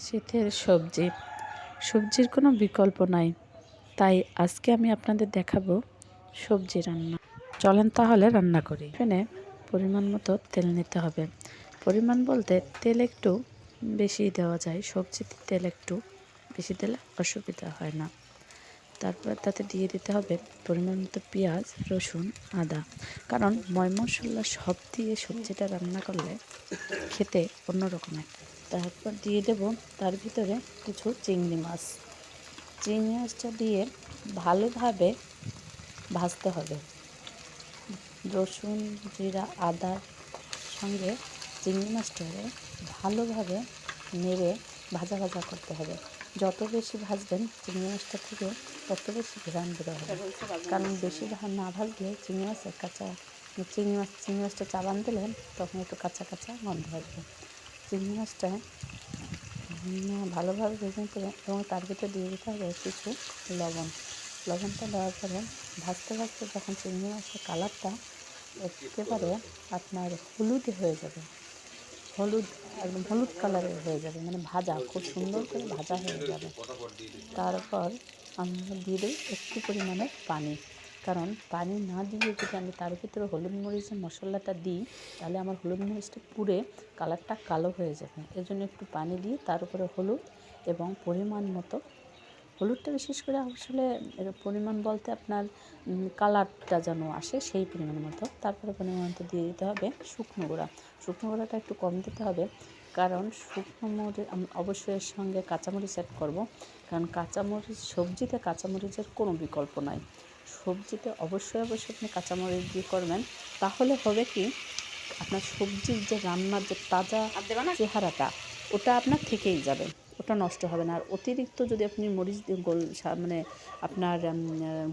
শীতের সবজির কোনো বিকল্প নাই। তাই আজকে আমি আপনাদের দেখাবো সবজি রান্না। চলেন তাহলে রান্না করি। এখানে পরিমাণ মতো তেল নিতে হবে। পরিমাণ বলতে তেল একটু বেশি দেওয়া যায়, সবজিতে তেল একটু বেশি দিলে অসুবিধা হয় না। তারপর তাতে দিয়ে দিতে হবে পরিমাণ মতো পেঁয়াজ, রসুন, আদা। কারণ ময় মশলা সব দিয়ে সবজিটা রান্না করলে খেতে অন্যরকম একটা। তারপর দিয়ে দেব তার ভিতরে কিছু চিংড়ি মাছটা দিয়ে ভালোভাবে ভাজতে হবে। রসুন, জিরা, আদার সঙ্গে চিংড়ি মাছটাকে ভালোভাবে নেড়ে ভাজা করতে হবে। যত বেশি ভাজবেন চিংড়ি মাছটা থেকে তত বেশি ঘ্রাণ বের হবে। কারণ বেশি না ভাজলে চিংড়ি মাছটা চাবান দিলে তখন একটু কাঁচা গন্ধ আসবে। চিংড়ি মাছটা ভালোভাবে ভেজে নিতে হবে এবং তার ভিতরে দিয়ে দিতে হবে কিছু লবণটা দেওয়ার পরে ভাজতে যখন চিংড়ি মাছের কালারটা একেবারে আপনার হলুদে হয়ে যাবে, একদম হলুদ কালারের হয়ে যাবে, মানে ভাজা খুব সুন্দর করে ভাজা হয়ে যাবে। তারপর আমরা দিয়ে দেব একটু পরিমাণে পানি। কারণ পানি না দিয়ে যদি আমি তার ভিতরে হলুদ মরিচের মশলাটা দিই তাহলে আমার হলুদ মরিচটা পুড়ে কালারটা কালো হয়ে যাবে। এর জন্য একটু পানি দিয়ে তার উপরে হলুদ এবং পরিমাণ মতো, হলুদটা বিশেষ করে আসলে পরিমাণ বলতে আপনার কালারটা যেন আসে সেই পরিমাণ মতো। তারপরে পরিমাণ মতো দিয়ে দিতে হবে শুকনো গুঁড়াটা একটু কম দিতে হবে। কারণ শুকনো মরিচ অবশ্যই এর সঙ্গে কাঁচামরিচ অ্যাড করব। কারণ সবজিতে কাঁচামরিচের কোনো বিকল্প নাই। সবজিতে অবশ্যই আপনি কাঁচামরিচ দিয়ে করবেন, তাহলে হবে কি আপনার সবজির যে রান্নার যে তাজা চেহারাটা ওটা আপনার থেকেই যাবে, ওটা নষ্ট হবে না। আর অতিরিক্ত যদি আপনি মরিচ দিয়ে মানে আপনার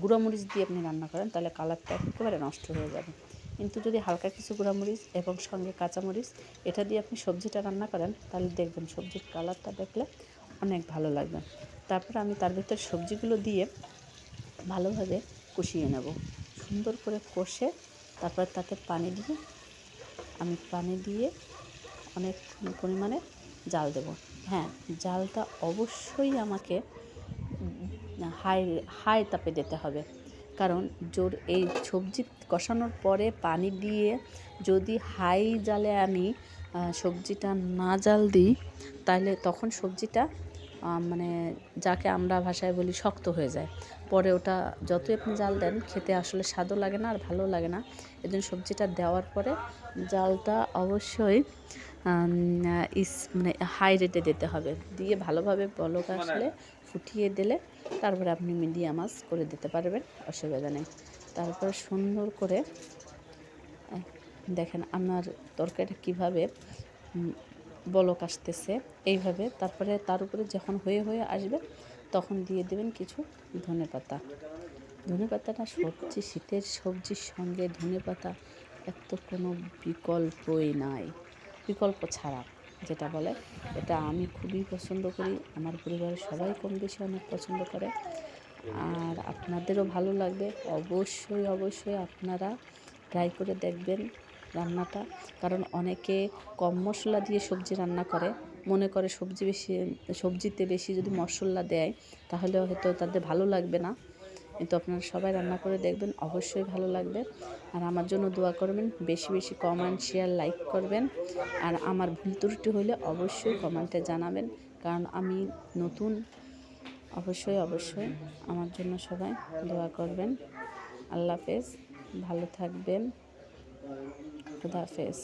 গুঁড়ো মরিচ দিয়ে আপনি রান্না করেন তাহলে কালারটা একেবারে নষ্ট হয়ে যাবে। কিন্তু যদি হালকা কিছু গুঁড়ামরিচ এবং সঙ্গে কাঁচামরিচ এটা দিয়ে আপনি সবজিটা রান্না করেন তাহলে দেখবেন সবজির কালারটা দেখলে অনেক ভালো লাগবে। তারপর আমি তার ভিতর সবজিগুলো দিয়ে ভালোভাবে কষিয়ে নেব। সুন্দর করে কষে তারপর তাতে পানি দিয়ে অনেক পরিমাণে জাল দেব। হ্যাঁ, জালটা অবশ্যই আমাকে হাই তাপে দিতে হবে। কারণ এই সবজি কষানোর পরে পানি দিয়ে যদি হাই জালে আমি সবজিটা না জাল দিই তাহলে তখন সবজিটা মানে যাকে আমরা ভাষায় বলি শক্ত হয়ে যায়। পরে ওটা যতই আপনি জাল দেন খেতে আসলে স্বাদও লাগে না আর ভালো লাগে না। এজন্য সবজিটা দেওয়ার পরে জালটা অবশ্যই মানে হাই রেটে দিতে হবে। দিয়ে ভালোভাবে বলক আসলে ফুটিয়ে দিলে তারপরে আপনি মিডিয়াম আঁচ করে দিতে পারবেন, অসুবিধা নেই। তারপর সুন্দর করে দেখেন আমার তরকারিটা কীভাবে বলক আসতেছে এইভাবে। তারপরে তার উপরে যখন হয়ে আসবে তখন দিয়ে দেবেন কিছু ধনেপাতাটা শীতের সবজির সঙ্গে ধনেপাতা এত কোনো বিকল্পই নাই, বিকল্প ছাড়া যেটা বলে, এটা আমি খুবই পছন্দ করি। আমার পরিবারের সবাই কম বেশি অনেক পছন্দ করে আর আপনাদেরও ভালো লাগবে। অবশ্যই আপনারা ট্রাই করে দেখবেন রান্নাটা। কারণ অনেকে কম মশলা দিয়ে সবজি রান্না করে, মনে করে সবজিতে বেশি যদি মশলা দেয় তাহলে হয়তো তাদের ভালো লাগবে না। কিন্তু আপনারা সবাই রান্না করে দেখবেন, অবশ্যই ভালো লাগবে। আর আমার জন্য দোয়া করবেন, বেশি কমেন্ট, শেয়ার, লাইক করবেন। আর আমার ভুল ত্রুটি হলে অবশ্যই কমেন্টে জানাবেন, কারণ আমি নতুন। অবশ্যই আমার জন্য সবাই দোয়া করবেন। আল্লাহ হাফেজ, ভালো থাকবেন, খুদা হাফেজ।